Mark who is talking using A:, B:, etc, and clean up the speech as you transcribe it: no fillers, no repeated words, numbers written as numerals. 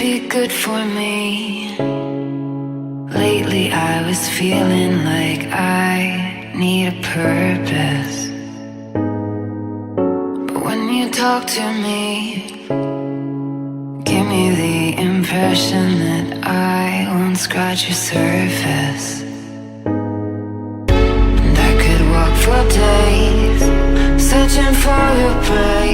A: be good for me. Lately I was feeling like I need a purpose. But when you talk to me, give me the impression that I won't scratch your surface. And I could walk for days, searching for your praise.